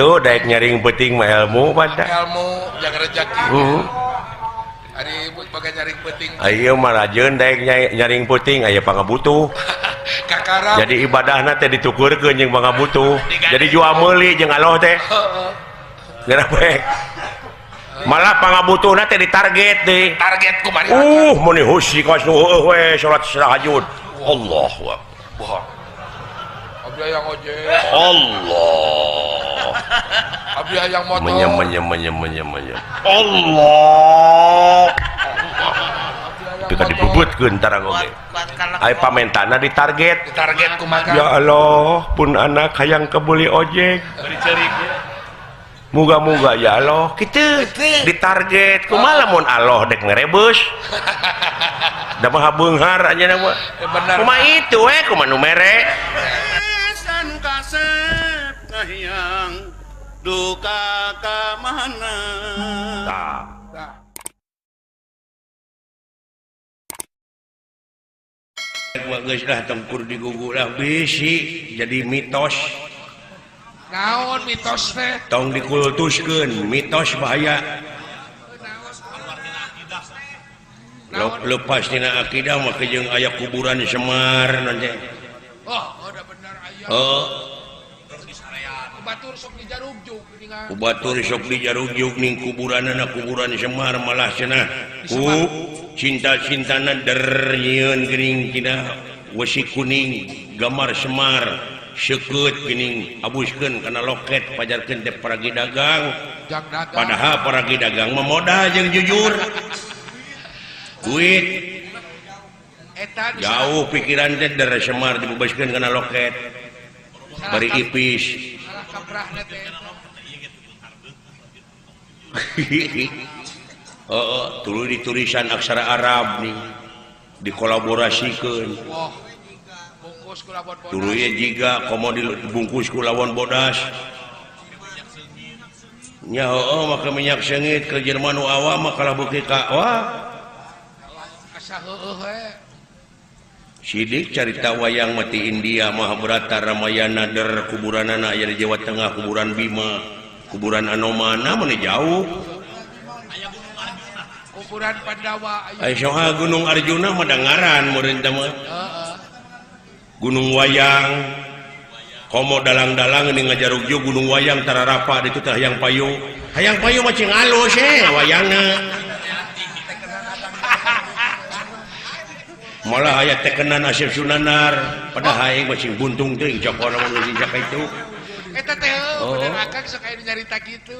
tuh daek nyaring peting mah ilmu pada ilmu yang rezeki hari bagai nyaring peting ayo mah rajeun daek nyaring peting aya pangabutuh kakarap jadi ibadahna teh ditukurkeun jeung pangabutuh jadi jual meuli jeung Allah teh geura baik malah pangabutuhna teh ditarget deh target kumari mun husi kos we salat tahajud Allahu akbar abdi yang ojek Allah abdi yang motor menyem Allah kita dibebutkeun tarang oge aya pamentana ditarget kumaha ya Allah pun anak hayang kebuli ojek muga-muga ya Allah kitu ditarget kumaha lamun Allah dek ngerebus da mah beunghar anya mah kumaha itu we kumaha nu mere kasep ngahyang duka ka mana gua geus dah tempur di gugu lah bisi jadi mitos naon mitos teh tong dikultuskeun mitos bahaya lepas tina akidah mah jeung aya kuburan Semar nanti udah benar aya batur sok dijarugjuk batur sok dijarugjuk ning kuburanna kuburan Semar malah cenah cinta-cintana der nyieun geuning tina wesi kuning gambar Semar seukeut geuning abuskeun kana loket pajarkeun teh paragi dagang padahal paragi dagang mah modal jeung jujur duit jauh pikiran teh der Semar dibebaskeun kana loket bari ipis tuluy ditulisan aksara Arab nih dikolaborasikeun tuluy jiga komo dibungkus ku lawan bodas nya maka minyak sengit ke Jerman nu awam mah kalah beuki ka wah sidik carita wayang mati India Mahabharata Ramayana der kuburanana aya di Jawa Tengah kuburan Bima kuburan Anomana mun jauh kuburan Pandawa aya soha Gunung Arjuna mah dangaran meureun teh mah Gunung Wayang komo dalang-dalang ini ngajarugju Gunung Wayang tararapa ditu teh hayang payung mah cing alus wayangna malah aya tekenan Asep Sunanar padahal aing masih buntung teuing cokona mun geus ka itu eta teh bener akang sok aya nyarita kitu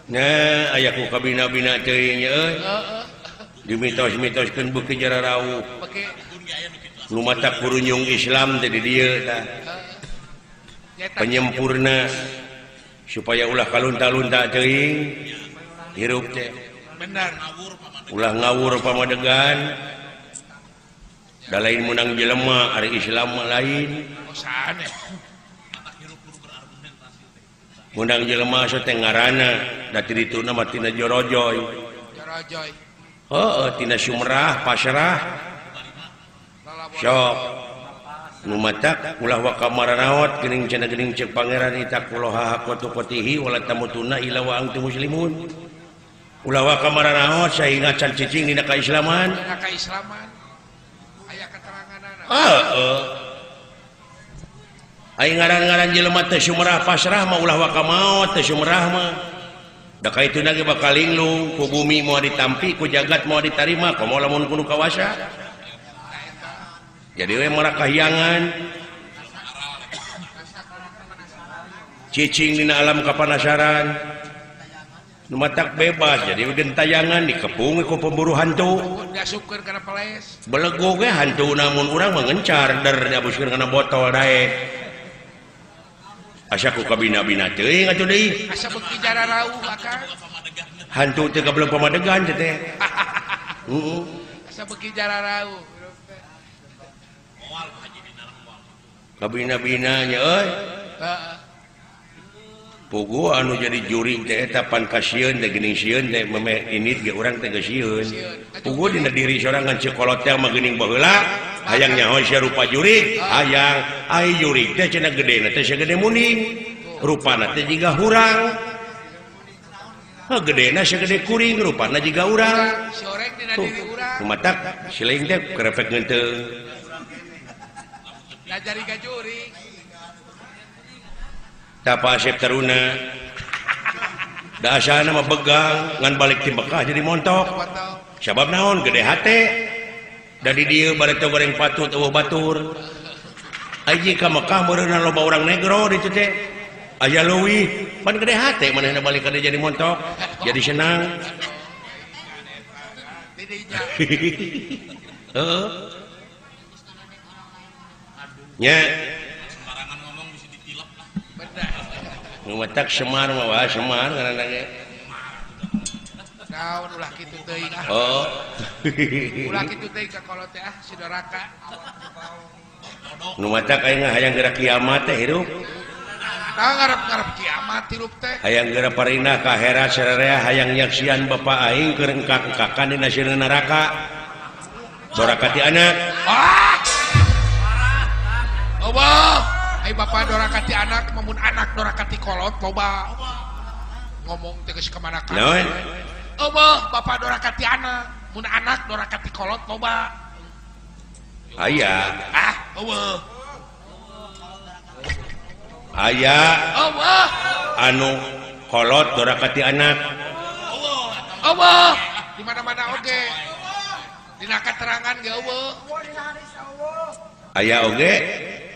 nah aya ku kabina-bina teuing euy dimitos-mitoskeun beuki jararau nu mata kurunyung Islam teh di dieu tah penyempurna supaya ulah kalunta-lunta teuing hirup teh bener ulah ngawur pamadegan da lain menang jelema ari Islam mah lain menang jelema so teh ngaranna da ti dituna mah tina jorojoy tina sumrah pasrah sok nu matak ulah wa kamaranaot geuning cenah geuning ceuk pangeran itaqullaha haqqa tuqatihi wala tamutunna illa wa antum muslimun ulah wa kamaranaot saingat can cicing dina kaislaman aya keteranganana aya ngaran-ngaran jelema teh sumrah pasrah mah ulah wa kamaot teh sumrah mah da kaituna ge bakal linglung ku bumi moal ditampi ku jagat moal ditarima komo lamun kudu kawasa jadi we marah kahyangan cicing dina alam kapanasaran nu matak bebas jadi gentayangan dikepung ku pemburu hantu diasupkeun kana peles belego ge hantu namun urang mah ngencar der diabuskeun kana botol dae asa ku kabina-bina teuing atuh deui asa beuki jararau akang hantu teh belum pamadegan teh asa beuki jararau kabina-bina nya euy pugu anu jadi juri teh eta pan kasieun teh geuning sieun teh memeh init ge urang teh geus sieun pugu dina diri sorangan cikolot teh mah geuning baheula hayang nyaho sia rupa jurig hayang ai jurig teh cenah gedena teh sagede muning rupana teh jiga hurang. Gedena segede kuring rupana jiga urang. Sorek dina diri urang. Kumatak siling teh kerepek ngeunteung. Ngajari gajuri. Tapa asep taruna. Da asana mah begang ngan balik ti Mekah jadi montok. Sabab naon gede hate. Da di dieu bareta goreng patut eueuh batur. Aji ka Mekah meureunna loba urang negro ditu teh. Aya leuwih pan gede hate manehna balik ka dieu jadi montok. Jadi senang. Didinya. Heeh. Nya Sembarangan ngomong bisa ditilap lah. Bener. nu matak Semar mah wah Semar ngaranna ge. Naon ulah kitu teuing ah. Oh. Ulah kitu teuing ka kolot teh ah si doraka. Nu matak aing hayang geura kiamat teh hirup. Nah ngarep-ngarep kiamat hirup teh. Hayang geura parinah ka akhirat sararea hayang nyaksian bapa aing keur engkak-engkakan dina sieun neraka. Doraka ti anak. Ah! Allah, ai bapak dorakati anak, mamun anak dorakati kolot, coba ngomong tegas kemana kan? Naon? Allah, bapak dorakati anak, mun anak dorakati kolot, coba. Aya. Ah, Allah. Aya Allah. anu kolot dorakati anak. Allah. Di mana-mana oge. Dina katerangan ge Allah. Aya oge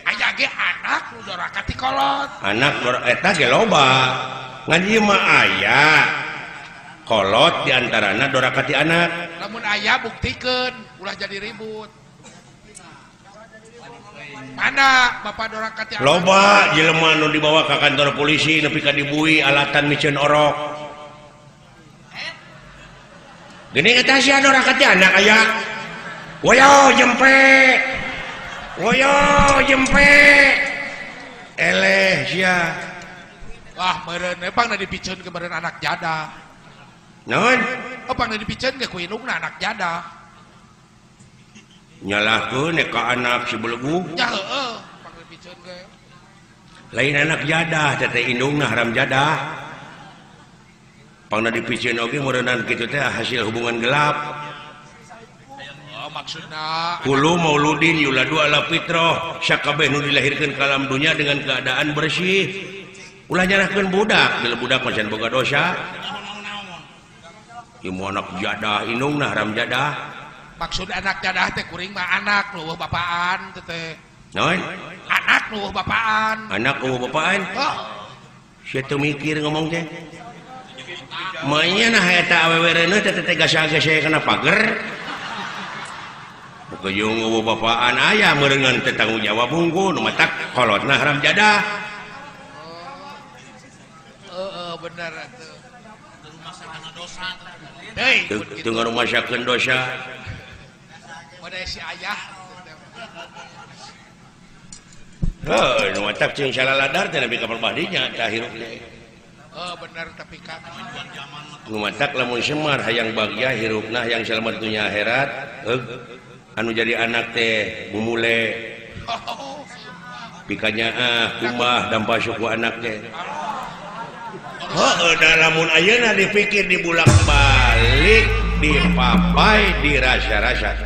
Aya ge anak nu dorakati kolot. anak eta ge loba. Ngan ieu mah aya kolot di antarana dorakati anak. Lamun aya buktikeun, ulah jadi ribut. Mana bapak dorakati anak? Loba jelema nu dibawa ka kantor polisi nepi ka dibui alatan micieun orok. Gini eta sia dorakati anak aya. Woyo jempe. Woyo jempe. Eleh sia. Wah, meureun pangna dipikeun ke meureun anak jadah. Naon? Pangna dipikeun ke ku indungna anak jadah. Nyalahkeun ka anak si belegu. Ya heueuh, pangna dipikeun ke. Lain anak jadah teh indungna haram jadah. Pangna dipikeun oge meureunna kitu teh hasil hubungan gelap. Maksudna Kulu mauludin yuladu ala fitrah, sakabeh nu dilahirkeun ka alam dunya dengan keadaan bersih. Ulah nyarahkeun budak, bila budak macan boga dosa. Ieu anak jadah indungna haram jadah. maksud anak jadah teh kuring mah anak nu bapaan teh. Naon? Anak nu bapaan. Anak bapaan? Oh, Sia teu mikir ngomong teh. Manya nah eta awewe reuneu teh gasa-gasa kana pager. Kejung bapaan aya meureungan teh tanggung jawab hungkul nu matak kolotna haram jadah. bener atuh. Rumasakeun dosa. Hei, Teu ngarumasakeun dosa. Mode si ayah. Heuh, nu matak cing salaladar teh nepi ka perbadinya tah hirup teh. Oh, bener tapi kan Nu matak lamun Semar hayang bagja hirupna hayang selamat dunya akhirat. Anu jadi anak teh bumule pikanya kumah dampa suku anak teh. Da lamun ayeuna dipikir dibulak balik dipapai dirasa-rasa.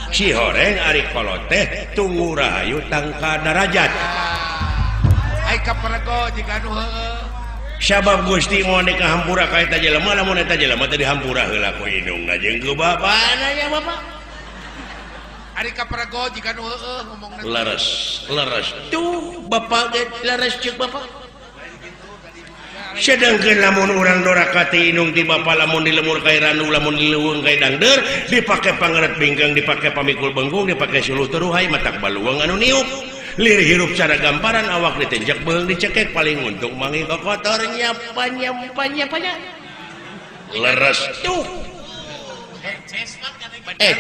Si horeng ari kolot teh tunggu rahayu tangka darajat. Ai kaperego jika anu heueuh. Sabab Gusti mau dikahampura ka eta jelema lamun eta jelema teh dihampura heula ku indungna jeung ku bapana nya bapak. Ari kaperego jika anu heueuh ngomongna. Leres tuh bapak ge leres ceuk bapak. Sedangkeun lamun urang dorakati indung ti bapa lamun dilemur ka ranu lamun dileuweung ka dangdeur dipake pangaret binggang dipake pamikul benggung dipake suluh teruhai matak baluang anu niup lir hirup cara gamparan awak ditenjak beung dicekek paling untung mangi kotornya panya leres tuh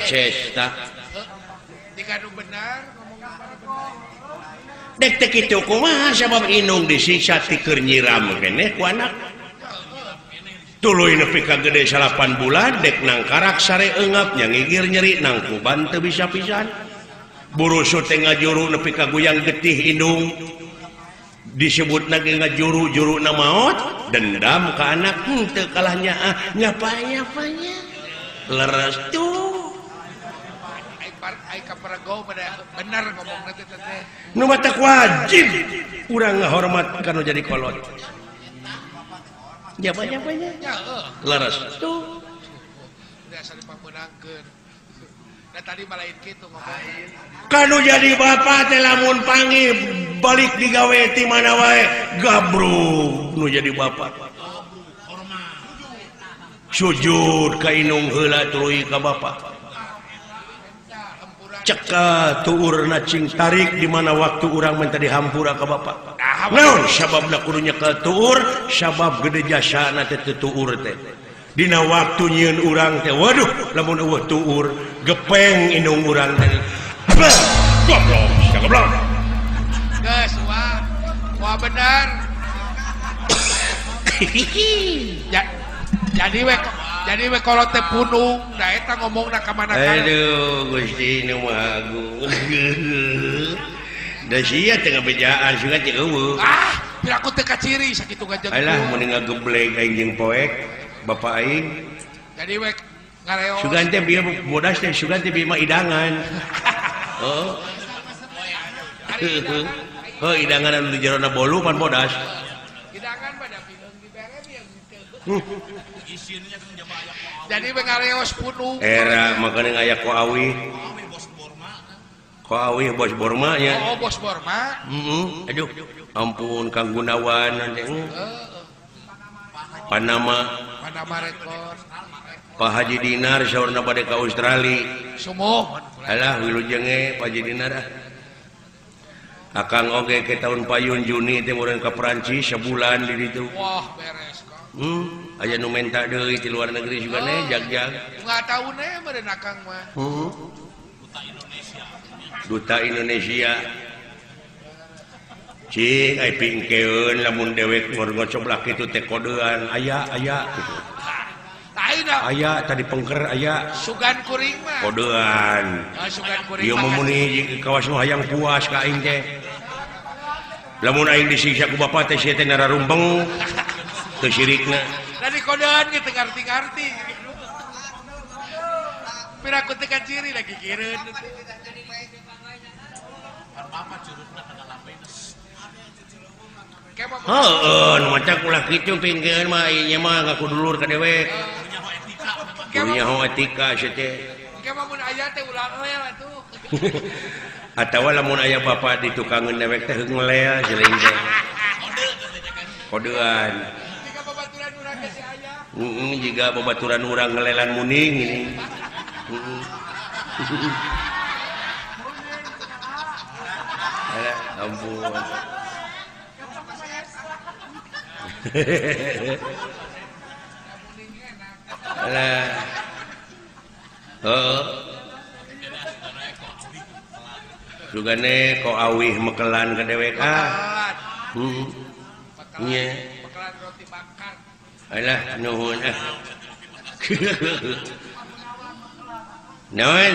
cesta Jika anu benar ngomongna benar. dek teh kitu kumaha sabab indung disiksa ti keur nyiram keneh ku anak tuluy nepi ka gede 8 bulan dek nang karak sare eungap nya ngigir nyeri nang kuban teu bisa pisan buru teh ngajuru nepi ka guyang getih indung disebut lagi juru-juru na maut dendam ke anak teu kalahnya ngapain leres tuh ai kaperego bener ngomong nanti teh nu mata wajib urang ngahormat kana jadi kolot jabannya leres tuh dasar dipamunangkeun da tadi malain kitu ngomong kanu jadi bapak teh lamun pangi balik digawe ti mana wae gabruk nu jadi bapak sujud ka inung heula tuluy ka bapak ceka tuurna cing tarik di mana waktu urang minta dihampura ka bapak naon sababna kudu nyekel tuur sabab gede jasana teh tuur teh dina waktu nyieun urang teh waduh lamun eueuh tuur gepeng inung urang teh goblok geus wah bener jadi we kalau teh punung da eta ngomongna ka mana kana aduh Gusti nu Maha Agung da sia teh ngabejaan sugan teh eueuh piraku teh kaciri sakitu gajeng alah mun ngageblek aing jeung poek bapak aing jadi we ngareos sugan teh bieu bodas teh sugan teh bieu mah idangan oh idangan anu di jerona bolu pan bodas idangan pada pileung dibere biar gitu jadi we ngareos punung era makanya ngaya ko awi bos Borma nya bos Borma aduh ampun Kang Gunawan nanti Panama rekor Pak Haji Dinar saurna bade ka Australia sumuh alah wilujeng Pak Haji Dinar akang oge ke tahun payun Juni teh mureun ka Perancis sebulan di ditu wah beres kok aya nu menta deui ti luar negeri juga jag-jag enggak tahu meureun akang mah Duta Indonesia cing ai pingkeun lamun dewek ngocok kitu teh kodean aya gitu aya tadi pengker aya sugan kuring mah kodean sugan kuring ieu mah kawas nu hayang puas ka aing teh lamun aing disiksa ku bapak teh sia teh nararumbeng teu sirikna dari kodean gitu ngarti-ngarti piraku teh kaciri lagi kireun nu macak ulah kitu pingkeun mah ieu mah ngaku dulur ka dewek punya etika sia teh engke mah mun aya teh ulah lel atuh atawa lamun aya bapak di tukangeun dewek teh heung ngelel seuleing teh kodean jika babaturan urang ge si aya jika babaturan urang ngelelan muning ini ampun alah sugane ko awih mekelan ka dewek nya bakalan roti bakar alah nuhun naon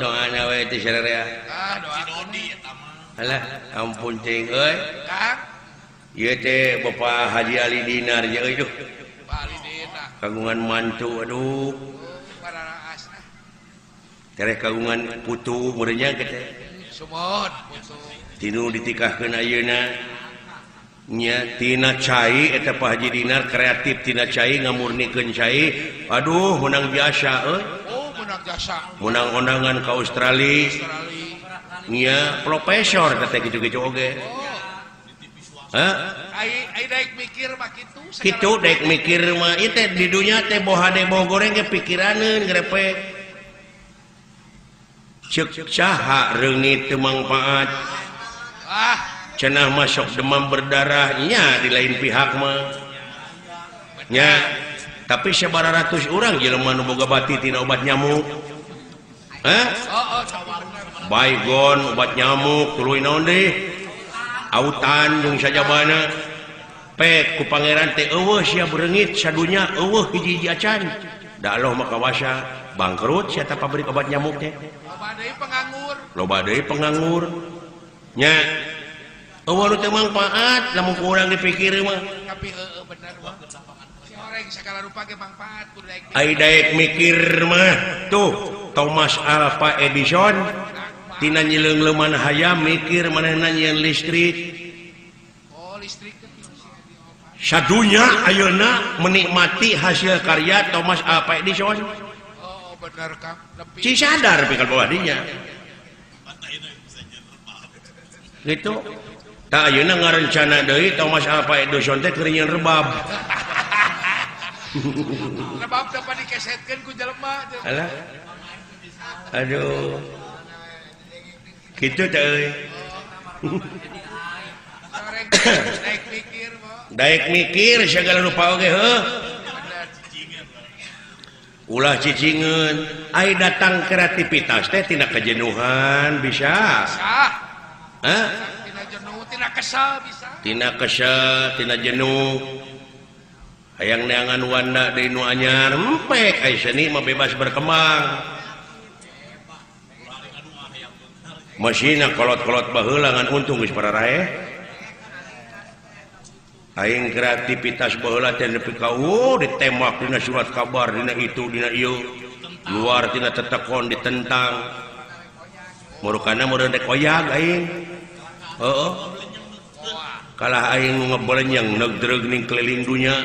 doana we teh sararea doa Dodi eta mah alah ampun cing euy Kang ieu teh Bapak Haji Ali Dinar ya euy duh Pak Ali Dina kagungan mantu aduh pararaas tereh kagungan putu meureunnya teh sumon putu tinu ditikahkeun ayeuna nya tina cai eta Pak Haji Dinar kreatif tina cai ngamurnikeun cai aduh menang jasa euy menang jasa menang undangan ke Australia nya profesor teh kitu-kitu oge ai daek mikir mah kitu kitu daek mikir mah ieu teh di dunya teh bohade boh goreng ge pikiraneun grepe ceuk caha reungit teu mangpaat cenah masuk demam berdarah nya di lain pihak mah nya tapi sabaraha ratus urang jelema nu boga bati tina obat nyamuk baygon obat nyamuk tuluy naon deui autan jeung sajabana pek ku pangeran teh eueuh sia bereungit sadunya eueuh hiji-hiji acan da Allah mah kawasa bangkrut sia teh pabrik obat nyamuk teh loba deui penganggur nya teu manfaat lamun kurang dipikir mah tapi bener mah si orang segala rupa ge manfaat kudu daek ai daek mikir mah tuh Thomas Alva Edison tina nyileung-leuman hayam mikir manehna nyieun listrik listrik sadunya ayeuna menikmati hasil karya Thomas Alva Edison bener Kang tapi si sadar pikir bahwa dinya gitu tak ayeuna ngarencana deui Thomas Alva Edison teh keur nyieun rebab rebab dapat dikesetkeun ku jelema alah aduh kitu teh euy daek mikir mah daek mikir segala rupa oge heuh ulah cicingeun ai datang kreativitas teh tina kejenuhan bisa tina jenuh tina kesal bisa tina jenuh hayang neangan wanda deui nu anyar empek ai seni mah bebas berkembang masina kolot-kolot baheula ngan untung geus pararae aing kreativitas baheula teh nepi ka ditembak dina surat kabar dina itu dina ieu luar tina tetekon ditentang murukana meureun rek oyag aing heeh kalah aing ngebelenyang negdreug ning keliling dunya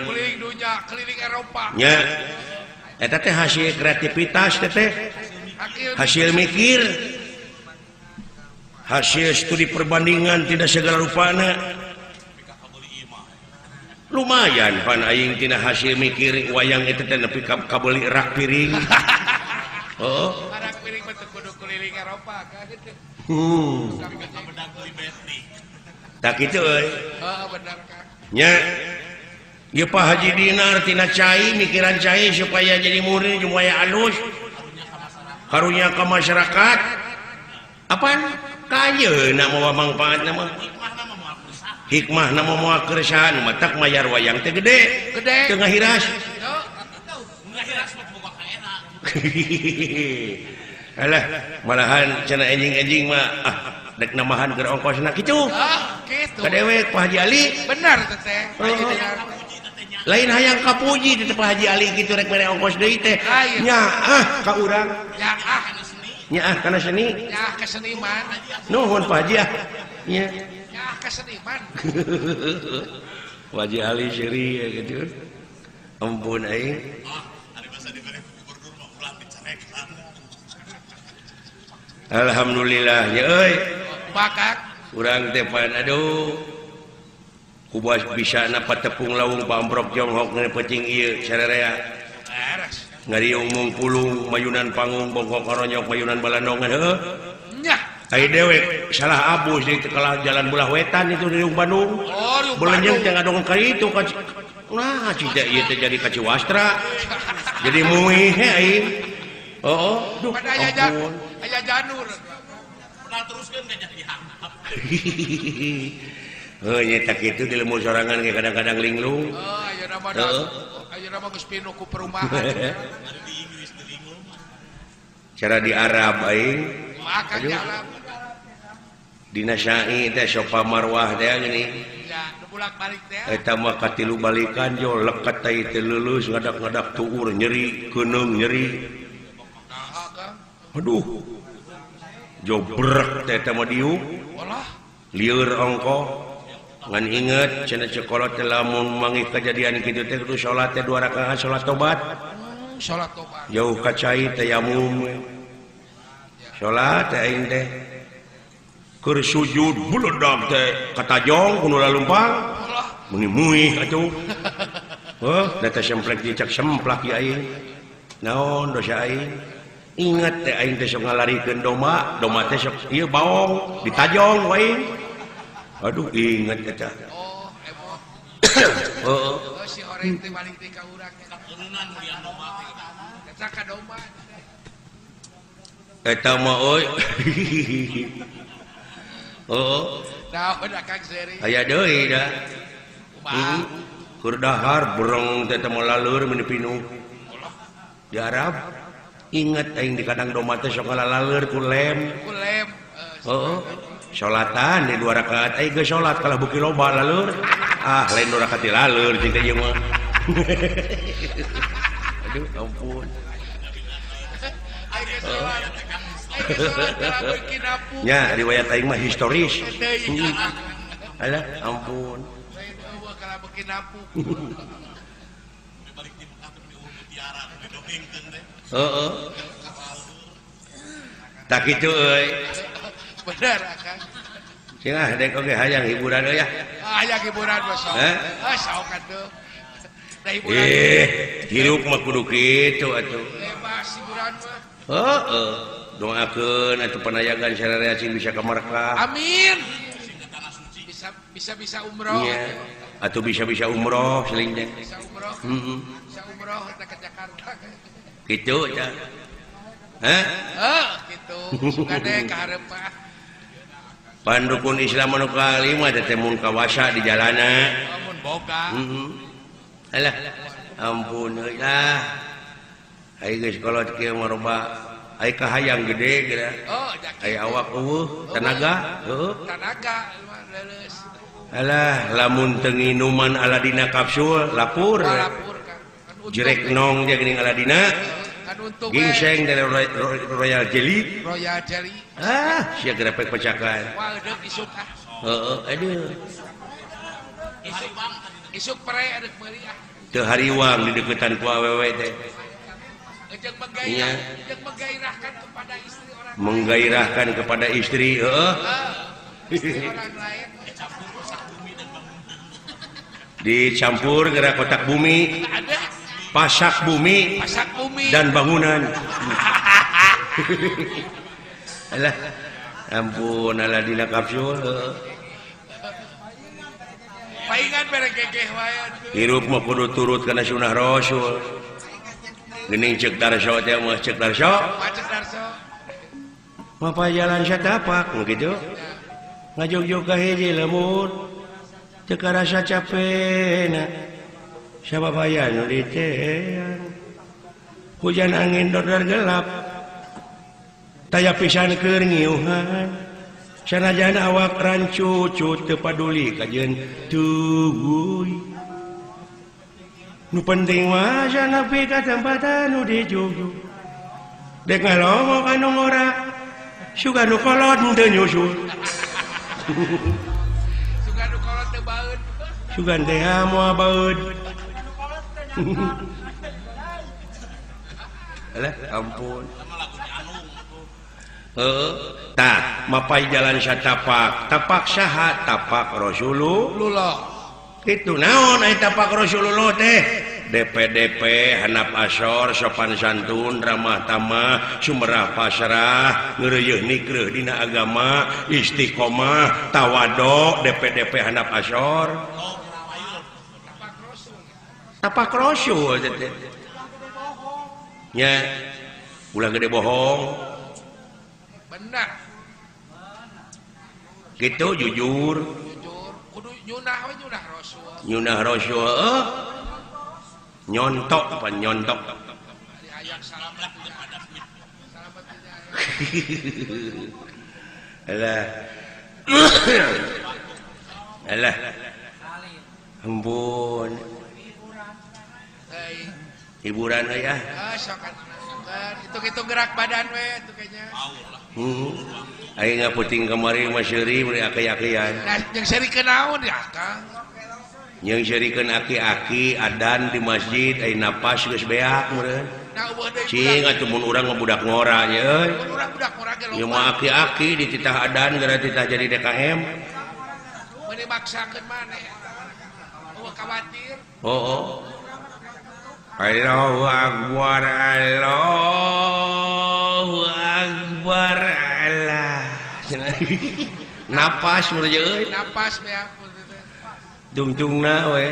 keliling Eropa nya eta teh hasil kreativitas teh hasil mikir hasil studi perbandingan tidak segala rupana lumayan pan aing tina hasil mikir wayang itu teh nepi ka beuli rak piring rak piring mah teu kudu keliling Eropa kan tak kitu euy bener Kang nya ieu Pak Haji Dinar tina cai mikiran cai supaya jadi murid supaya alus karunya ka masyarakat apaan kayeuna mawa manfaatna mah hikmah nama moal keresahan matak mayar wayang teh gede teu ngahiras alah malahan cenah enjing-enjing mah dek namahan keur ongkosna kitu kitu kadewek Pak Haji Ali bener teh lain hayang kapuji teh Pak Haji Ali kitu rek mere ongkos deui teh nyaah ka urang nyaah kana seni nyaah ka seniman nuhun Pak Haji nya keseniman Haji Ali Syeri ya gitu ampun aing alhamdulillah ya euy bakat urang teh pan aduh kubas bisa napa tepung lawung pamprok jonghok ngan pecing ieu sarerea ngariung mungpulung mayunan panggung bongkok karonyok mayunan balandongan heuh nya ai dewek salah abus di kalah jalan belah wetan itu di Bandung belenjeng teh ngadong ka itu nah cida ieu teh jadi ka Ciwastra jadi muih aing duh ampun aya janur pernah teruskeun ka jadi dihanap nya tak kitu di lembur sorangan ge kadang-kadang linglung ayeuna mah geus pinu ku perumahan cara di Arab aing makan di Arab dina syai teh sofa marwah teh gini ya bolak-balik teh eta mah katilu balikan jo leket teh teh leuleus ngadak-ngadak tuur nyeri keunung nyeri aduh jo brek teh mah diu lieur ongko ngan inget cenah cekolot teh lamun mangih kejadian kitu teh kudu salat teh 2 rakaat salat tobat jauh ka cai tayamum salat teh aing teh keur sujud buledag teh katajong kudu lalumpang muni muih atuh da teh semplek dicak semplak ya aing naon dosa aing inget teh aing teh sok ngalarikeun doma teh sok ieu baong ditajong wae aduh inget eta si orang teh balik teh ka urang keturunan mulian doma teh eta ka doma eta mah euy naon Kang Seri aya deui da keur dahar bereng teh mah laleur mun dipinu di Arab inget aing di kadang doma teh sok ngalaleur ku lem salatan di 2 rakaat geus salat kalah beuki loba laleur lain 2 rakaat laleur jeung ieu mah aduh ampun nya riwayat aing mah historis alah ampun kalah beuki napu heeh tak kitu euy bener akang cenah dek oge hayang hiburan euy ya hayang hiburan mah sok sok atuh da hiburan hirup mah kudu kitu atuh bebas hiburan mah heeh doakeun atuh panayagan sararea cing bisa ka Makkah amin bisa umroh iya atuh bisa umroh seling dek bisa umroh bisa umroh ke Jakarta kitu nya gitu suka deh ka hareup pandukun Islam anu kalima teh mun kawasa di jalana mun boga alah ampun euy lah ai geus kolot kieu mah loba ai kahayang gede geura ai awak eueuh tenaga tenaga leuleus alah lamun teu nginuman aladina kapsul lapur jerek nong dia geuning aladina ginseng dari Royal Jelly sia grepek pecakan wah deuk isuk aduh isuk pere adeuk meuli teu hariwang di deukeutan ku awewe teh jeung menggairahkan kepada istri orang menggairahkan kepada istri orang lain dicampur gerak kotak bumi pasak bumi dan bangunan alah ampun aladina kapsul paingan bareng gegeh wae hirup mah kudu turut kana sunah rasul geuning ceuk darso teh mah ceuk darso mapa jalan satapak kitu ngajog-jog ka hiji lamun teu karasa capena sababaya nu ditean hujan angin dodar gelap taya pisan keur ngiuhan sanajan awak rancucut teu paduli kajeun tuguy nu penting mah nepi ka tempat anu dijujug dek ngalongok anu ngora suga nu kolot teu nyusul suga nu kolot teu baeud sugan teh moal baeud alah ampun tah mapai jalan satapak tapak saha tapak Rasulullah kitu naon aya tapak Rasulullah teh DP handap asor sopan santun ramah tamah sumerah pasrah ngeureuyeuh nikreuh dina agama istiqomah tawadhu DP handap asor tapak Rasul teh nya ulah gede bohong benar gitu jujur kudu nyunah we nyunah Rasul nyontok apa nyontok hayang salamet alah ampun hiburan ya itu gerak badan we itu kayaknya aing ngaputing kamari mah seuri bari aki-akian yang seri kenaon ya Kang yang serikeun aki-aki adan di masjid ai napas geus beak meureun cing atuh mun urang mah budak ngora nya euy urang budak ngora ge loba mah aki-aki di titah adan gara titah jadi DKM mun dimaksakeun maneh eueuh khawatir Allahu Akbar Allahu Akbar Allah napas meureun euy napas beak dung-dungna we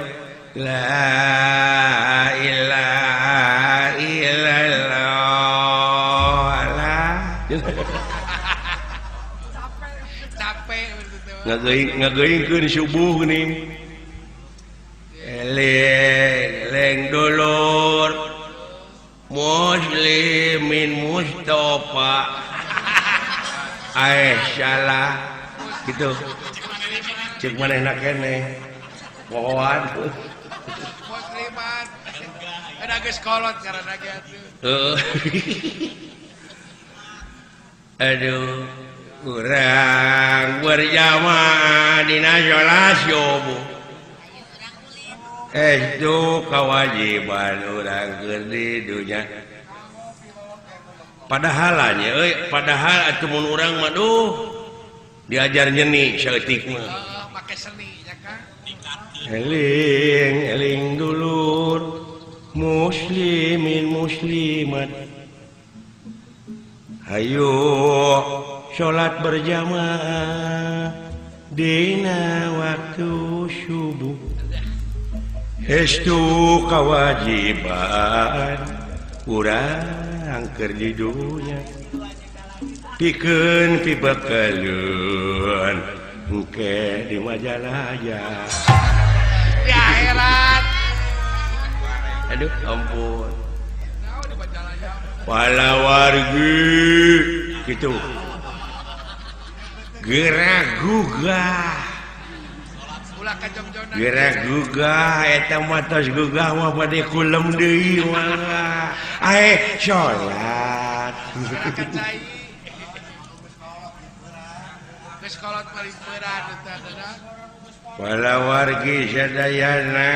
la ilaha illallah capek ngageuingkeun subuh geuning leng dulur muslimin Mustafa salah gitu cek manehna keneh pohoan musliman ada geus kolot karena gitu aduh kurang berjamaah dina sholat subuh itu kewajiban urang keur di dunya padahal atuh mun urang mah diajar nyeni saeutik mah make seni nya kan eling dulur muslimin muslimat ayo sholat berjamaah dina waktu subuh estu kewajiban urang keur di dunya pikeun pibakaleun engke di Majalaya di akhirat aduh ampun naon di Majalaya pala wargi gitu gerak gugah ulah ka jongjona gerak gugah eta mah tos gugah mah bade kulem deui mah ae salat ka cai geus kolot paling berat eta pala wargi sadayana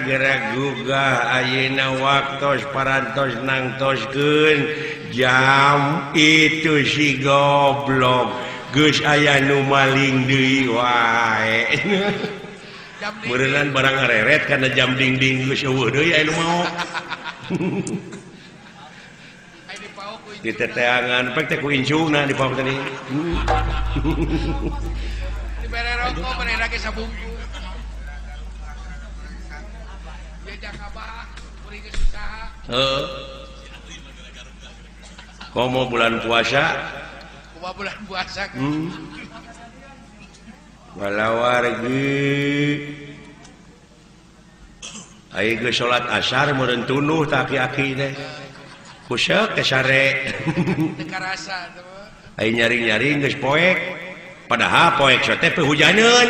gerak gugah ayeuna waktos parantos nangtoskeun jam itu si goblok geus aya nu maling deui wae meureunnan barang ngareret kana jam dingding geus eueuh deui aya nu mau ai dipauk ku diteteangan pek teh ku incungna dipauk tadi dibere rokok mereka ge sabungkus dia jakaba beri geus usaha komo bulan puasa kumaha bulan puasa wala wargi ai geus salat asar meureun tunuh tah aki-aki teh kuseuk ke sare teu karasa teh ai nyaring-nyaring geus poek padahal poek teh hujaneun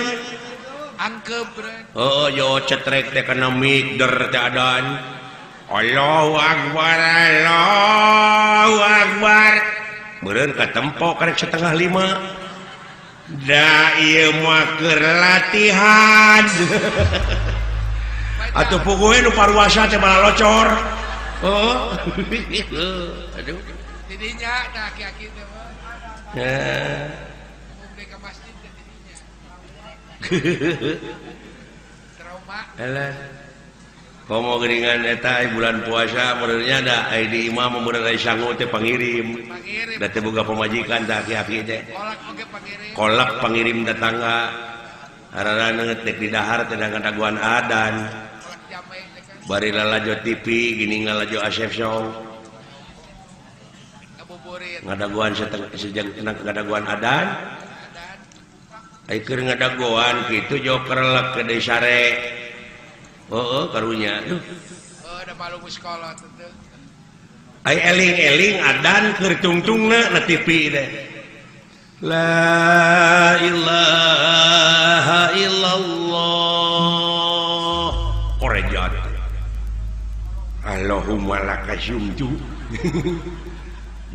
angkep beren oh yo cetrek teh kana mik der teh adan Allahu akbar meureun katempo karek 4:30 da ieu mah keur latihan atuh puguhe nu paruasa teh malah locor oh aduh didinya da aki-aki teh mah umum ka masjid teh didinya trauma alah komo geuningan eta bulan puasa meureunnya da ai di imam meureun ai sangu teh pangirim da teh boga pamajikan da aki-aki teh kolak oge pangirim kolak pangirim tetangga harana tek di dahar teh ngadaguan adan kolak jame teh kan bari lalajo TV gini ngalajo Asep Show ngabuburit ngadaguan sejak ngadaguan adan ai keur ngadaguan kitu jo kerlek ke deui sare karunya da malu geus kolot teh ai eling-eling adan keur tungtungna na TV teh la ilaha illallah korejat Allahumma lakasumtu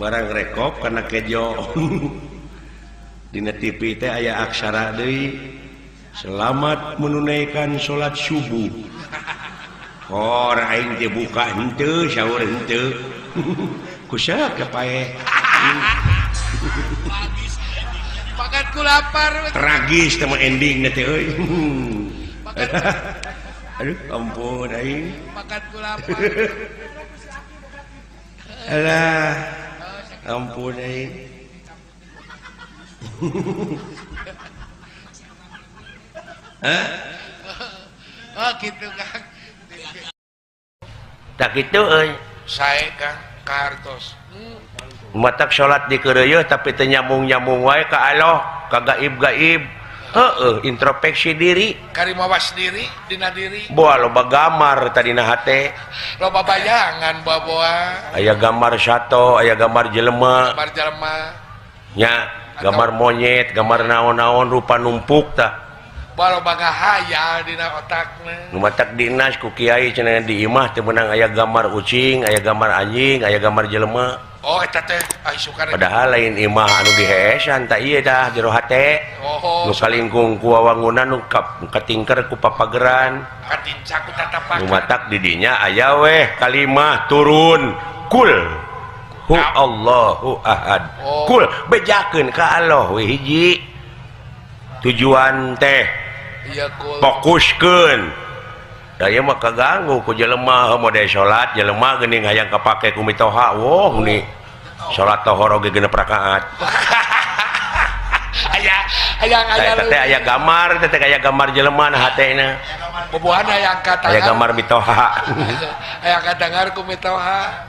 barang rekop kana kejo dina TV teh aya aksara deui selamat menunaikan sholat subuh orang aing teh buka henteu saur henteu kusaha kepae makan ku lapar tragis teh ending teh euy makan aduh ampun aing makan ku lapar alah ampun aing oh gitu Kang tak kitu euy sae Kang kartos matak salat di keureueuh tapi teu nyambung-nyambung wae ka Allah ka gaib-gaib heueuh introspeksi diri kari mawas diri dina diri boa loba gambar tadina hate loba bayangan bawa aya gambar sato aya gambar jelema gambar jelema nya gambar monyet gambar naon-naon rupa numpuk tah baloba hayal dina otakna numatak dinas ku kiai cenah di imah teu meunang aya gambar ucing aya gambar anjing aya gambar jelema oh eta teh ai suka padahal lain imah anu diheesan tah ieu dah jero hate oh nu kalingkung ku wawangunan nu katingker ku papageran katincak ku tatapakan numatak di dinya aya weh kalimah turun kul hu Allahu ahad kul bejakeun ka Allah we hiji tujuan teh iya kul fokuskeun da ieu mah kaganggu ku jelema mode salat jelema geuning hayang kapake ku mitoha woh ni salat tohor oge 6 rakaat aya gambar teh aya gambar jelema na hatena bobohan aya angkat aya gambar mitoha aya kadangar ku mitoha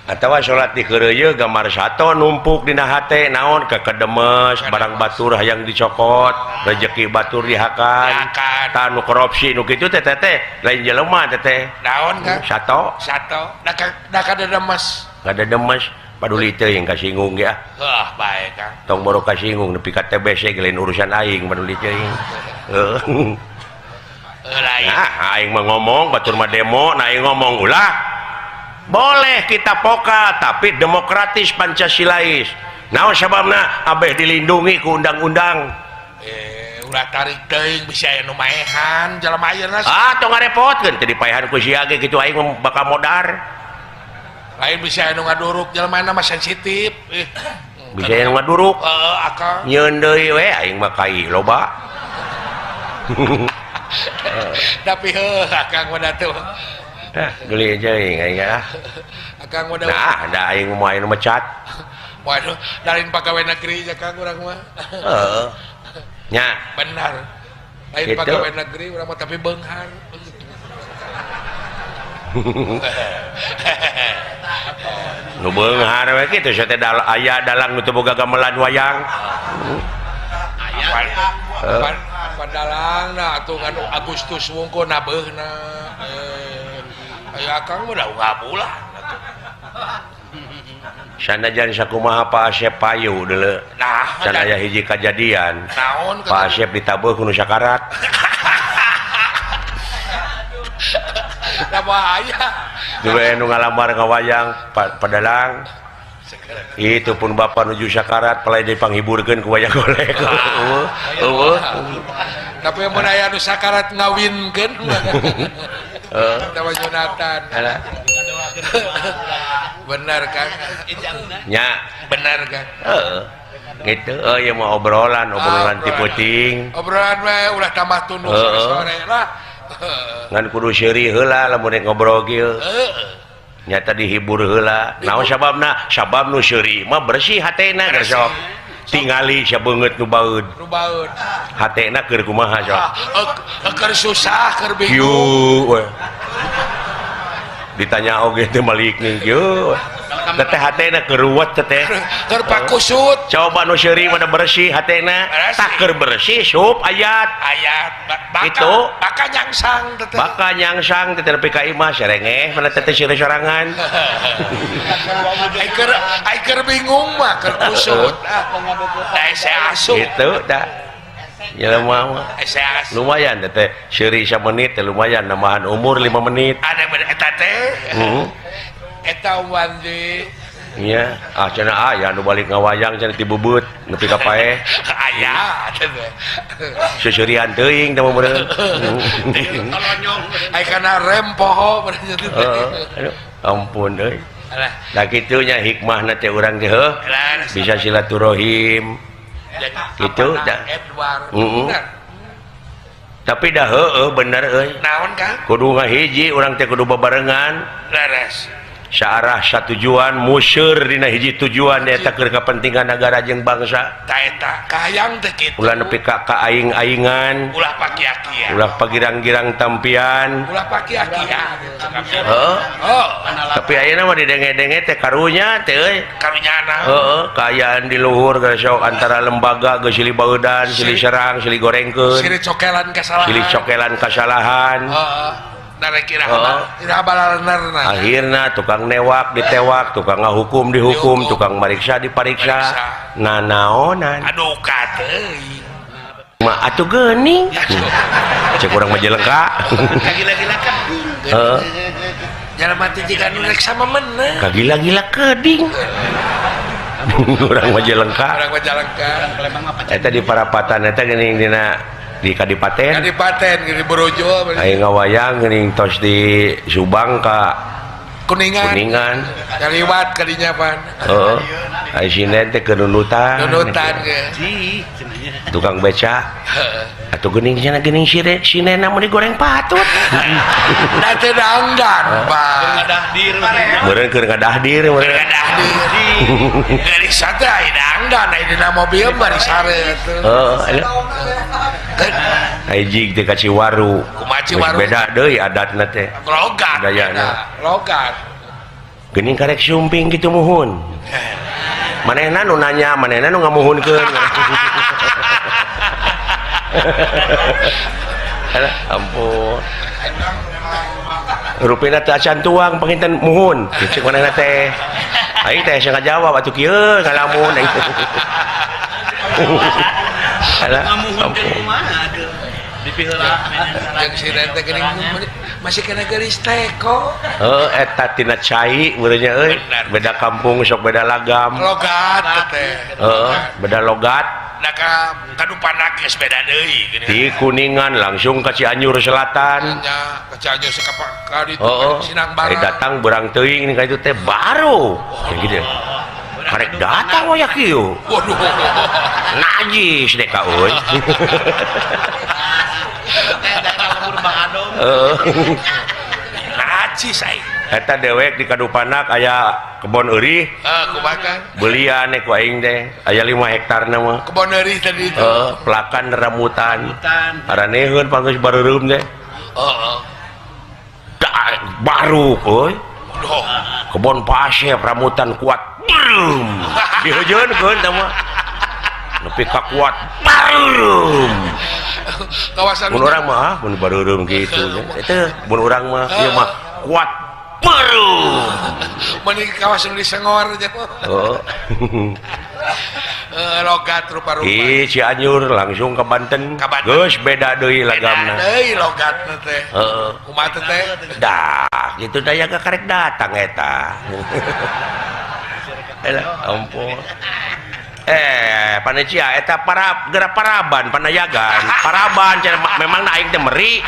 atawa salat di keureuyeun gambar sato numpuk dina hate naon kekedemes barang batur hayang dicokot rezeki batur dihakan tah nu korupsi nu kitu teh lain jelema teh naon kan sato da kadedemes ngadedemes paduli teuing kasinggung ya bae Kang tong baru kasinggung nepi ka TBC lain urusan aing paduli teuing lain nah aing mah ngomong batur mah demo nah aing ngomong ulah boleh kita poka tapi demokratis Pancasilais naon sababna abeh dilindungi ku undang-undang ulah tarik teuing bisa anu maehan jelema ayeuna tong ngarepotkeun teu dipaehan ku sia ge kitu aing bakal modar lain bisa anu ngaduruk jelema mah sensitif bisa anu ngaduruk akal nyeun deui we aing mah kai loba tapi akang mah tuh geli aja aing akang mah nah da aing mah anu mecat waduh lain pegawai negeri ya Kang urang mah nya benar lain gitu. pegawai negeri urang mah tapi beunghar nu beunghar we kitu sia teh aya dalang nu teu boga gamelan wayang apa dalang na atuh anu Agustus wungkuna beuna aya Kang mah da ngabulan atuh sanajan sakumaha Pak Asep payu deuleu nah can aya hiji kajadian naon Pak Asep ditabuh ku nu sakarat da bahaya dulu nu ngalamar ngawayang padalang itu pun bapak nuju sakarat pelai dipanghiburkeun ku wayang golek tapi mun aya nu sakarat ngawinkeun sama Jonathan benar Kang nya benar Kang gitu ieu mah obrolan ti puting obrolan we ulah tambah tunduk sore lah ngan kudu seuri heula lamun ngobrol kieu nyata dihibur heula naon sababna sabab nu seuri mah bersih hatena geus sok tingali sabeungeut nu baeud hatena keur kumaha sok keur susah keur bingung ditanya oge teh malik ning kieu teteh hatena keur ruwet teteh keur pakusut coba nu seuri mah bersih hatena tak keur bersih sup ayat itu baka nyangsang teteh nepi ka imah serengeh mana teteh seuri sorangan ai keur bingung mah keur kusut da saya asup itu dah jelema mah lumayan teteh seuri 1 menit teh lumayan nambahan umur 5 menit ada eta teh eta wandi iya cenah aya nu balik ngawayang cenah ti bubut nepi ka paeh aya seseurian teuing teh meureun ai kana rem poho ampun euy da kitu nya hikmahna teh urang teh bisa silaturahim gitu dah tapi dah bener euy naon Kang kudu ngahiji urang teh kudu bebarengan leres searah satujuan musyur dina hiji tujuan eta keur kepentingan negara jeung bangsa ta eta kahayang teh kitu ulah nepi ka aing-aingan ulah paki-akian ulah pagirang-girang tampian ulah paki-akian tapi ayeuna mah didenge-denge teh karunya teh euy karunyana kaayaan di luhur geus sok antara lembaga geus silih baeudan silih serang silih gorengkeun silih cokelan kasalahan silih cokelan kasalahan narek iraha balalerna. Akhirna tukang newak ditewak, tukang ngahukum dihukum, tukang mariksa dipariksa. Nanaonan. Aduh kateuy. Ma atuh geuning. Cek urang Majalengka. Gila-gila kan. Heeh. Jalan mati jika nu rek sama meneh. Kagila-gila keding. Urang Majalengka. Urang Majalengka. Eta di Parapatan eta geuning dina di Kadipaten. Kadipaten di Borojo. Aing ngawayang geuning tos di Subang ka Kuningan. Kaliwat kadinya pan. Heeh. Ai sinen teh kenunutan. Nunutan ge. Tukang beca. Atuh geuning cenah geuning sinena mun digoreng patut. Da teh dangdan, Pak. Dahdir. Meureun keur ngadahdir meureun. Dari sate aya dangdan aya dina mobil bari sare atuh. Heeh. Ai jig teh ka Ciwaru. Kumaha Ciwaru? Beda deui adatna teh. Logat. Dayana. Logat. Geuning karek sumping kitu muhun. Manehna nu nanya, manehna nu ngamuhunkeun. Alah, ampun. Rupina teh acan tuang panginten muhun. Cek manehna teh. Aing teh asa ngajawab atuh kieu ngalamun aing. Alah, ampun. Yang si rente geuning masih kena geus teko. Eta tina cai meureunnya euy. Beda kampung sok beda lagam. Logat teh. Beda logat. Da ka Kadupanak geus beda deui geuning. Di Kuningan langsung ke Cianjur Selatan. Nya ka Cianjur ka ditu Sinang Barat. Datang berang teuing ka itu teh baru. Kayak gitu. Karek datang we kieu. Waduh. Najis deh ka euy. Najis ai. Eta dewek di Kadupanak aya kebon eurih. Kumaha? Belian ku aing teh aya 5 hektarna mah. Kebon eurih tadi itu. Pelakan rambutan. Araneheun panggeus bareureum teh. Baru euy. Kebon pasir rambutan kuat. Diheujeunkeun teh mah. Nepi ka kuat. Barum. Kawasan mun urang mah mun bareureum kitu nya. Eta mun urang mah ieu mah kuat. Barum. Meni kawasan di Sengor aja. Logat rupa-rupa. Di Cianjur langsung ke Banten. Geus beda deui lagamna. Beda deui logatna teh. Kumaha teh? Dah, kitu daya ka karek datang eta. Elah, ampun. Panitia eta gerak paraban panayagan. Paraban memang aing teh meri.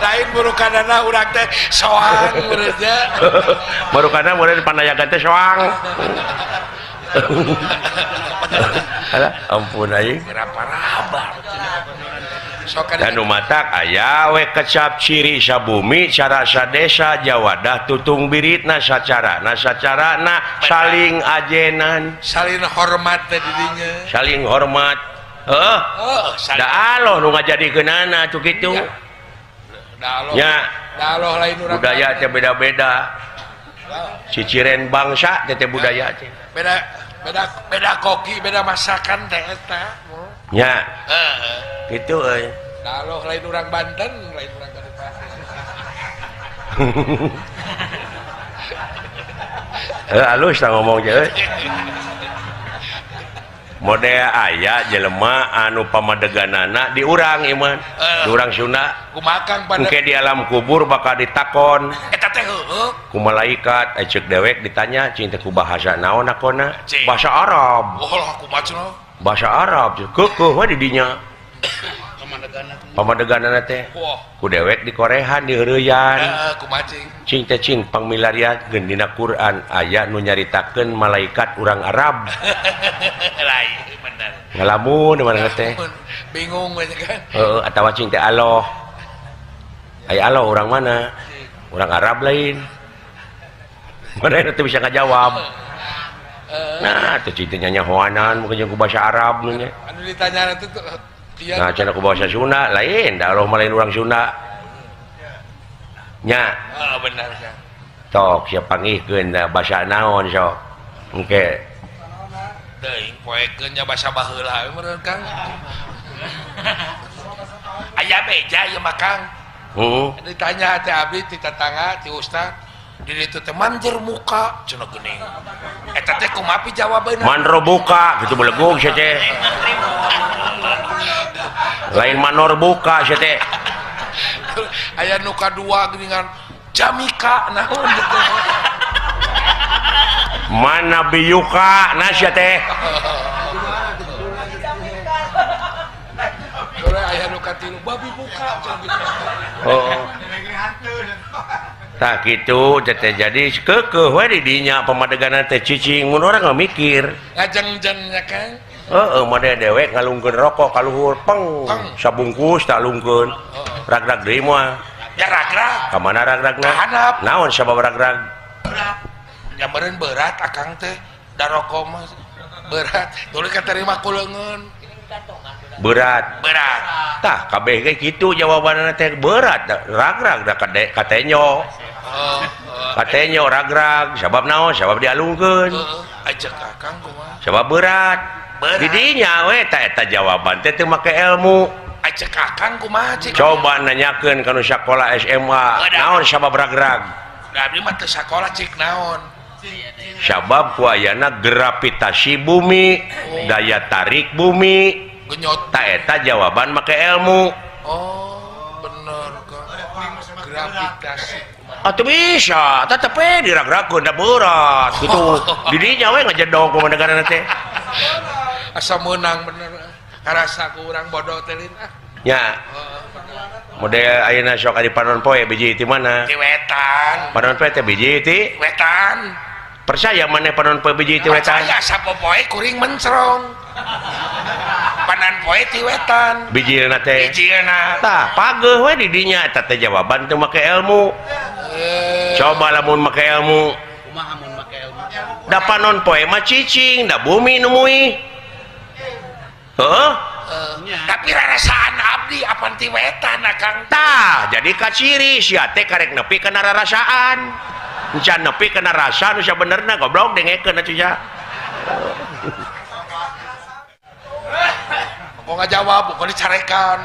Lain burukanana urang teh soang beureunya. Burukana meureun panayagan teh soang. Alah, ampun aing. Gerak paraban. Dan umatak aya we kecap ciri sabumi cara sadesa jawadah tutung biritna sacarana saling ajenan saling hormat teh didinya saling hormat da aloh nu ngajadikeunana tuh kitu nya da aloh lain urang budaya teh beda-beda ciciren bangsa teh budaya teh beda koki beda masakan teh eta nya gitu euy. Daloh lain urang Banten, lain urang Kabupaten. Alus tah ngomong je. Model aya jelema anu pamadeganana di urang iman, di urang Sunda. Kumakang pada engke di alam kubur bakal ditakon. Eta teh heueuh. Ku malaikat ceuk dewek ditanya cing teh ku bahasa naon akona? Bahasa Arab. Oh, kumaha cenah? Bahasa Arab. Keukeun we di dinya. Pamadeganana teh ku dewek di korehan di heureuyan kumaha cing teh cing pangmilariatkeun dina Quran aya nu nyaritakeun malaikat urang Arab lain bener ngalamun mana teh bingung we kan atawa cing teh Allah aya Allah urang mana urang Arab lain mana teh bisa ngajawab nah teh cing teh nyanyahoanan mungkin ku bahasa Arab nu nya anu ditanyana teh nah cenah ku bahasa Sunda lain da Allah malain urang Sunda nya benar kan tok sia pangihkeun da bahasa naon sok engke teuing poekeun nya bahasa baheula meureun Kang beja ya makang ditanya teh abdi ti tetangga ti ustad di ditu teh manjer muka cenah geuning eta teh kumaha pi jawabeuna manro buka gitu belegug sia teh lain manor buka sia teh aya nu kadua geuningan jamika naon gitu mana biyuka nah sia teh aya nu katilu babi buka oh tak gitu teh jadi keukeuh we di dinya pamadeganan teh cicing mun urang mikir ngajeng-jengnya kan heeh made dewek ngalungkeun rokok ka luhur peng sabungkus tak lungkeun rag-rag deui moal ya ragrag ka mana rag-ragna handap naon sabab rag-rag ya meureun berat akang teh da rokok mah berat tuluy katerima ku leungeun berat tah kabeh ge kitu jawabanna teh berat rag-rag da katenyo katenyo rag-rag sabab naon sabab dialungkeun ajak akang kumaha sabab berat di dinya we eta jawaban teh teu make ilmu ajak akang kumaha cik coba nanyakeun kana sakola SMA naon sabab rag-rag da abdi mah teu sakola cik naon sabab ku ayana gravitasi bumi daya tarik bumi genyot tak eta jawaban make ilmu oh bener kan gravitasi atuh bisa tetep we dirag-ragkeun da berat gitu didinya we ngajedog pamandagaran teh asa meunang bener karasa ku urang bodoh teh lin nya model ayeuna sok adi panon poe biji ti mana ti wetan panon poe teh biji ti wetan percaya maneh panon poe biji ti wetan percaya sapopoe kuring mencrong panan poe ti wetan bijilna teh bijilna tah pageuh we di dinya eta teh jawaban teu make ilmu coba lamun make ilmu kumaha mun make ilmu da panon poe mah cicing da bumi nu muih heuh tapi rarasaan abdi apan ti wetan akang tah jadi kaciri sia teh karek nepi kana rarasaan encan nepi kana rasa nu sabenerna goblok dengekeun atuh nya kok ngajawab kok dicarekan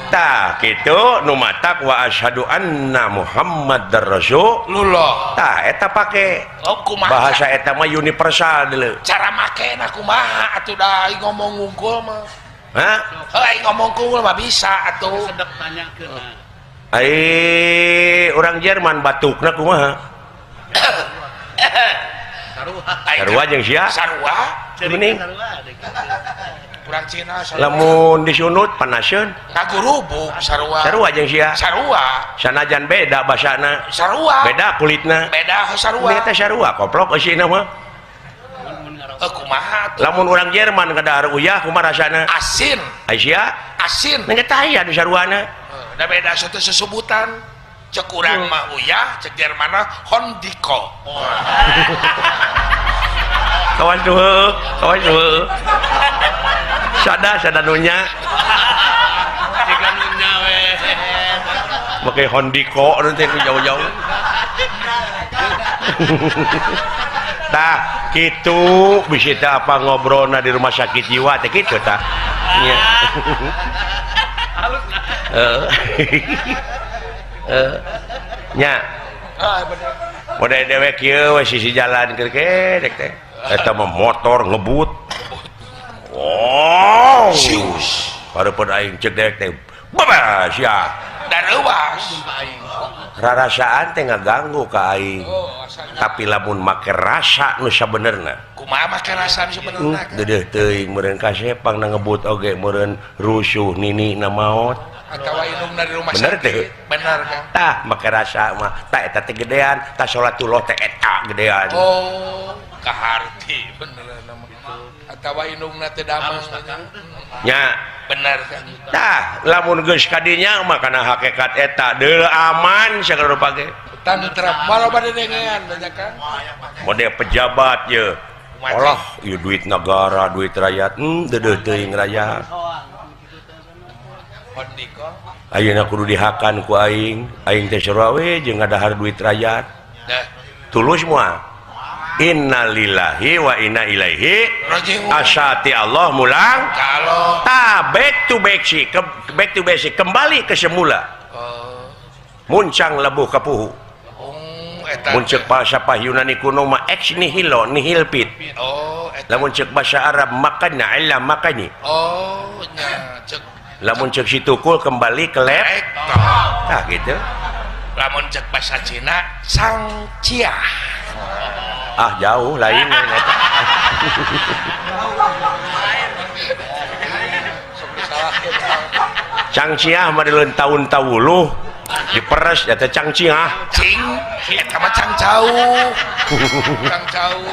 tah kitu nu matak wa asyhadu anna muhammadar rasulullah tah eta pake bahasa eta mah universal deuleu cara makena kumaha atuh da ngomong unggul mah hah heuh ngomong unggul mah bisa atuh sedek tanyakeun ai urang Jerman batukna kumaha sarua jeung sia sarua geuning urang Cina lamun disunut panaseun ngagurubuk sarua jeung sia sarua sanajan beda basana sarua beda kulitna beda sarua eta sarua koplok eusina mah kumaha lamun urang Jerman kadahar uyah kumaha rasana asin Aisyah asin ngan eta aya di saruana da beda satu sesubutan cek urang mah uyah cek Jerman mah hondiko kawan tuh sada nunya jika nunya we make hondiko nanti jauh-jauh tah kitu bisi teh apa ngobrolna di rumah sakit jiwa teh kitu tah nya nya model dewek kieu we sisi jalan keur kedek teh eta mah motor ngebut wow hareupeun aing cek dewek teh babas ya dareuwas rarasaan teh ngaganggu ka aing tapi lamun make rasa nu sabenerna kumaha make rasa nu sabenerna deudeuh teuing meureun kasepang na ngebut oge meureun rusuh nini na maot atawa indungna di rumah bener sakit teh bener kan tah make rasa mah tah eta teh gedean tah salatullah teh eta gedean oh kaharti bener nama atawa indungna teh damang nya bener kan tah lamun geus kadinya mah kana hakikat eta deul aman sagala rupa ge tantra malah bade dengean banyak kan model pejabat ye olah ieu duit negara duit rakyat deudeuh teuing rakyat hondiko ayeuna kudu dihakan ku aing teh sarua we jeung ngadahar duit rakyat dah tulus moal innalillahi wa inna ilaihi Rajiun. asyati Allah mulang Kalau back to basic kembali ke semula muncang lebuh kapuhu eta muncak bahasa Yunani kuno ma ex nihilo nihil pit lamun cek bahasa Arab makanya ilah makanya nya cek lamun cek situkul kembali ke lab nah gitu lamun cek bahasa Cina sang cia jauh lain cangciah madeulun tahun-tahuluh diperes eta cangciah cing eta mah cang jauh cang jauh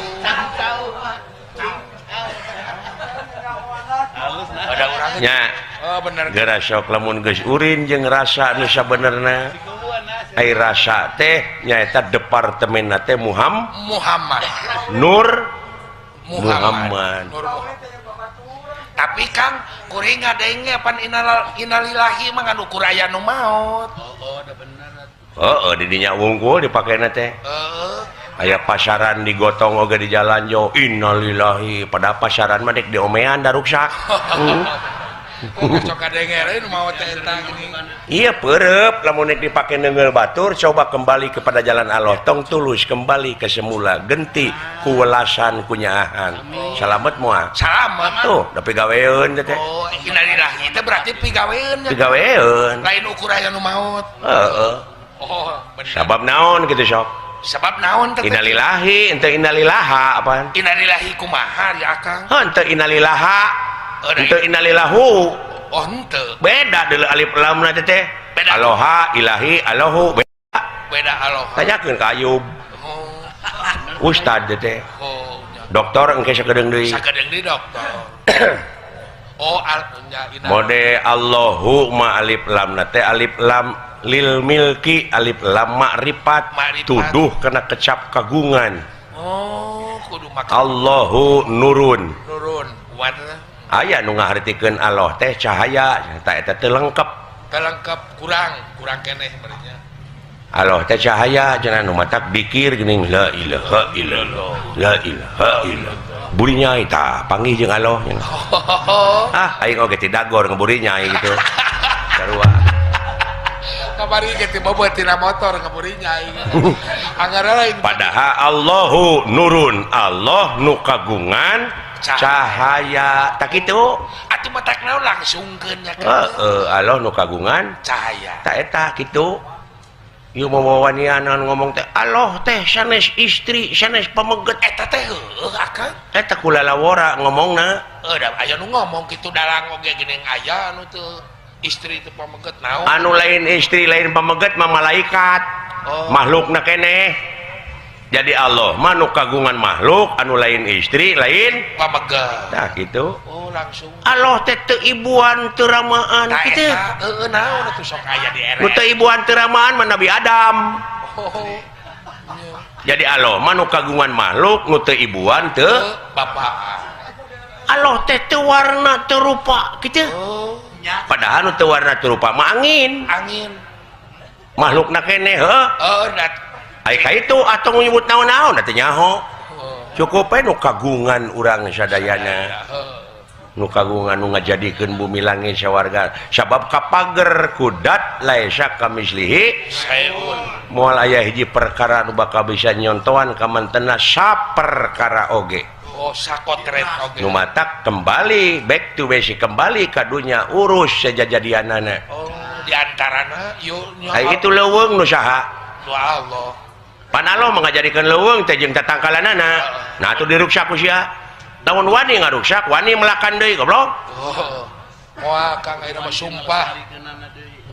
ada orangnya bener gara sok lamun geus urin jeung rasa nu sabenerna ai rasa teh nyaeta departemenna teh Muhammad Nur Muhammad. Tapi Kang kuring ngadenge pan innalillahi mah nganu kuraya nu maot. Di dinya wungkul dipakena teh. Aya pasaran digotong oge di jalan jo innalillahi pada pasaran mah dek diomean da ruksak. Cok kadenge nu maot teh eta gini. Iya peureup lamun nek dipake neungeul batur coba kembali kepada jalan Allah tong tulus kembali ke semula genti kuwelasan kunyaahan salamet moal Salamet tuh da pigaweun teh innalillahi teh berarti pigaweun nya pigaweun lain ukur aya nu maot bener sabab naon kitu sok sebab naon teh innalillahi ente innalillaha apaan innalillahi kumaha ya Kang ente innalillaha ente innalillahu henteu beda deuleu alif lamna teh Beda. aloha ilahi allahu beda Allah tanyakeun ka Ayub ustad teh dokter engke sakedeung deui sakedeung deui dokter mode Allahu ma alif lamna teh alif lam lil milki alif lam ma'rifat tuduh kena kecap kagungan kudu makan Allahu nurun warna aya nu ngahartikeun Allah teh cahaya eta teh lengkap kurang keneh berarti Allah teh cahaya cenah nu matak dikir geuning la ilaha illallah la ilaha illallah buri nyai tah panggih jeung Allah aing oge ti dagor ngeburi nyai gitu sarua kamari ge ti bobot tina motor ngeburi nyai anggar lain padahal Allahu nurun Allah nu kagungan cahaya tak kitu atuh matak naon langsungkeun nya Allah nu kagungan cahaya tak eta kitu ieu mawawanianan ngomong teh Allah teh sanes istri sanes pameget eta teh heueuh Akang eta kulalawora ngomongna da aya nu ngomong kitu dalang oge geuning aya anu teu istri teu pameget naon anu lain istri lain pameget mah malaikat makhlukna keneh jadi Allah mah nu kagungan makhluk anu lain istri lain pameget tah kitu langsung Allah teh teu ibuan teu ramaan kitu heueuh naon atuh sok aya di nu teu ibuan teu ramaan mah Nabi Adam jadi Allah mah nu kagungan makhluk nu teu ibuan teu bapaan Allah teh teu warna teu rupa kitu padahal nu teu warna teu rupa mah angin makhlukna keneh ai ka itu atau nyebut naon-naon teh nyaho cukup we nu kagungan urang sadayana nu kagungan nu ngajadikeun bumi langit sawarga sabab kapager kudat laisa kamislihi sayun moal aya hiji perkara nu bakal bisa nyontohan ka mantena saperkara oge sakotret oge nu matak kembali back to basic kembali ka dunya urus sajajadianana di antarana yeuh ai itu leuweung nu saha nu Allah pan Allah mengajadikeun leuweung teh jeung tatangkalanana nah atuh diruksak ku sia lamun wani ngaruksak wani melakan deui goblok moal Kang ayeuna mah sumpah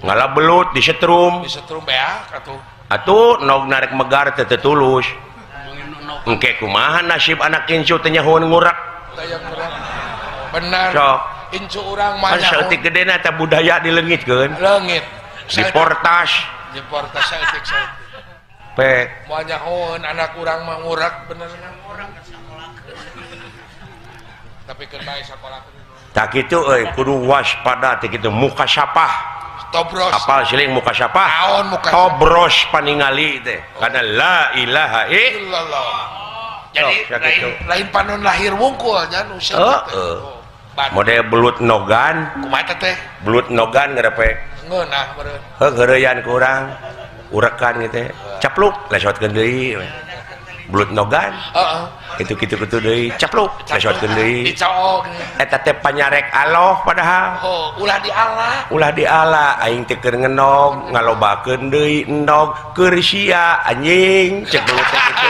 ngalabelut disetrum beak atuh nog narek megar teh teu tulus engke kumaha nasib anak incu teh nyahoeun ngurak benar sok incu urang mah saeutik gedena teh budaya dileungitkeun leungit diportas saeutik pe moal nyahoeun anak urang mah ngurak bener tapi keur bae sakola tak kitu euy kudu waspada teh kitu mukasyafah tobros apal siling mukasyafah naon mukasyafah tobros paningali teh kana la ilaha illallah jadi Sok, sakitu. lain panon lahir wungkul nya nu model belut nogan kumaha teh belut nogan ngerepe ngeunah meureun heureyan ku urang urekan gitu capluk lesotkeun deui belut nogan heeh itu kitu-kitu deui capluk lesotkeun deui dicook eta teh panyarek aloh padahal oh ulah diala aing teh keur ngenog ngalobakeun deui endog keur sia anjing cek belut teh kitu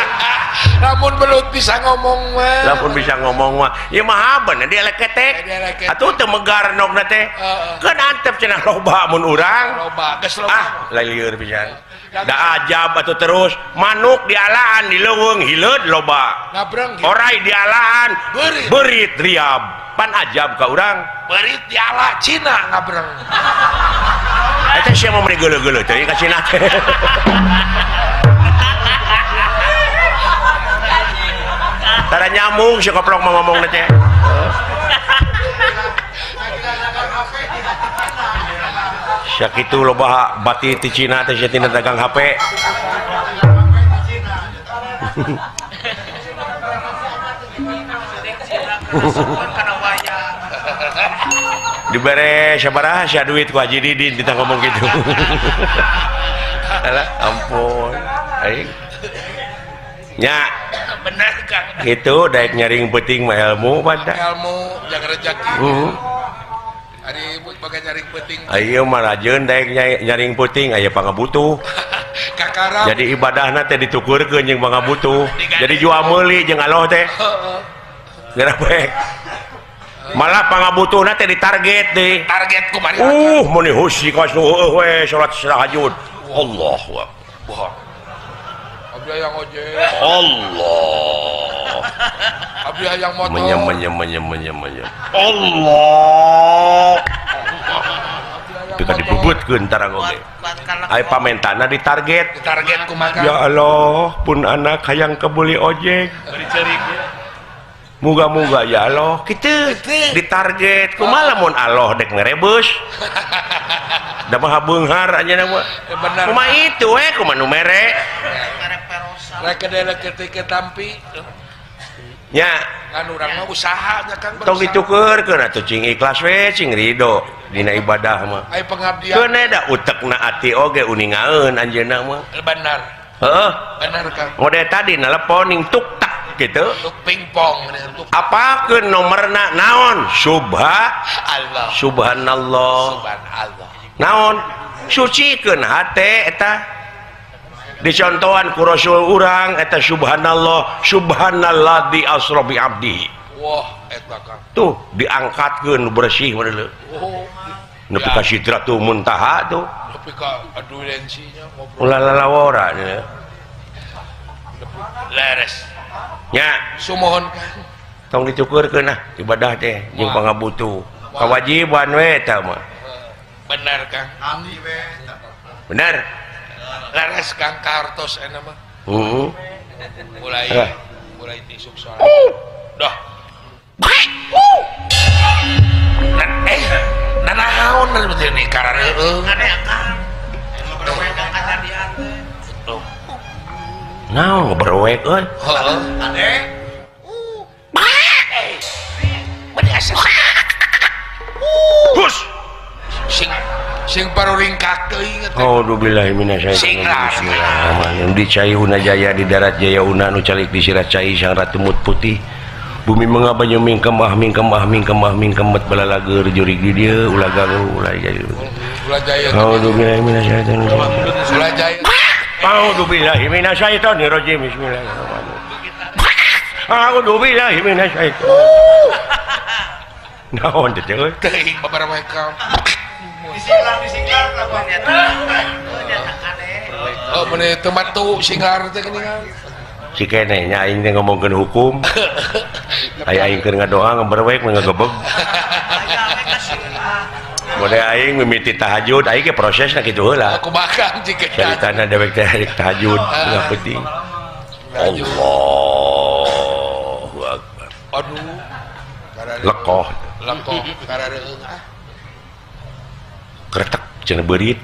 lamun belut bisa ngomong mah lamun bisa ngomong mah ya mah bener dia leketek atuh teu megar nogna teh keun antep cenah loba mun urang loba geus loba lain lieur pisan da ajab atuh terus manuk dialaan di leuweung hileud loba ngabreng gitu. orai dialaan Beurit. beurit riab pan ajab ka urang beurit diala Cina ngabreng eta sia mau meni geuleuh-geuleuh teh ka Cina teh tara nyambung si koplok mau ngomong teh sakitu loba bati ti Cina teh sia tina dagang HP dibere sabaraha sia duit ku Haji Didin kita ngomong gitu alah ampun aing nya bener Kang itu daek nyaring peuting mah ilmu pada ilmu yang rezeki ari bagai nyaring penting ayeuna mah rajeun daek nyaring peuting aya pangabutuh kakarap jadi ibadahna teh ditukurkeun jeung pangabutuh jadi jual meuli jeung Allah teh geura baik malah pangabutuhna teh ditarget deh target kumari mun husi ka we salat tahajud Allahu akbar abdi yang ojek Allah abdi yang motor menyem Allah pika dibebutkeun tarang oge aya pamentana ditarget kumaha ya Allah pun anak hayang kebuli ojek muga-muga ya Allah kitu ditarget kumaha lamun Allah dek ngerebus da mah beunghar anya mah bener kumaha itu we kumaha nu mere rek kedele ketika tampi nya kan urang mah usaha nya Kang tong ditukeurkeun atuh cing ikhlas we cing ridho dina ibadah mah aya pengabdian keun da utekna ati oge uningaeun anjeunna mah bener heeh bener Kang model tadi nelponing tuk tak gitu untuk pingpong untuk apakeun nomerna naon Allah subhanallah naon sucikeun hate eta dicontohan ku Rasul urang eta subhanallah subhanalladzi asra bi abdi wah eta Kang tuh diangkatkeun bersih bener nepi ka sidratul muntaha tuh nepi ka adulensinya ngobrol ulalawara leres nya sumohon Kang tong ditukeurkeun nah ibadah teh jeung pangabutuh kawajiban we eta mah bener Kang bener leres Kang kartos enak mah mulai tisuk soal dah nanaon betul nih karareueung naon berwek euy heeh asa hus sing paruringkak teuing eta Auzubillahi minasyaitonir di Cayuna Jaya di darat Jaya Una nu calik di Sirat Cai sang ratu mut putih bumi mengabanya mingkem bet balalager jurig di dieu ulah ganggu ulah jaya Auzubillahi minasyaitonir ulah jaya Auzubillahi minasyaitonir rajim bismillahirrahmanirrahim Auzubillahi minasyaitonir naon teh euy teuing babaraha ka disiklar oh meneh teu matu singlar teh geuningan si kene nya aing teh ngomongkeun hukum aya aing keur ngadoa ngaberwek ngagebeg mode aing mimiti tahajud aing ge prosesna kitu heula aku bakang jika caritana dewek teh hari tahajud teu penting Allahu akbar aduh lekoh karareueung kretek cenah beurit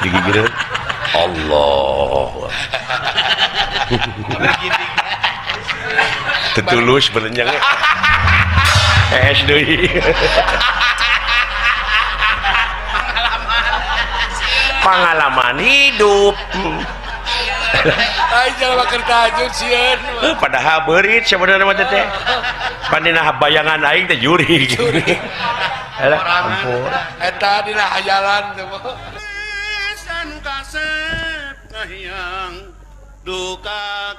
digigireun Allah Tetulus berenjang deui pengalaman hidup Ay jangan makan tajud sieun. padahal beurit sebenarnya mah teh pandina bayangan aing teh juri alah ampun Eta dina hayalan teh. San kasep kahyang duka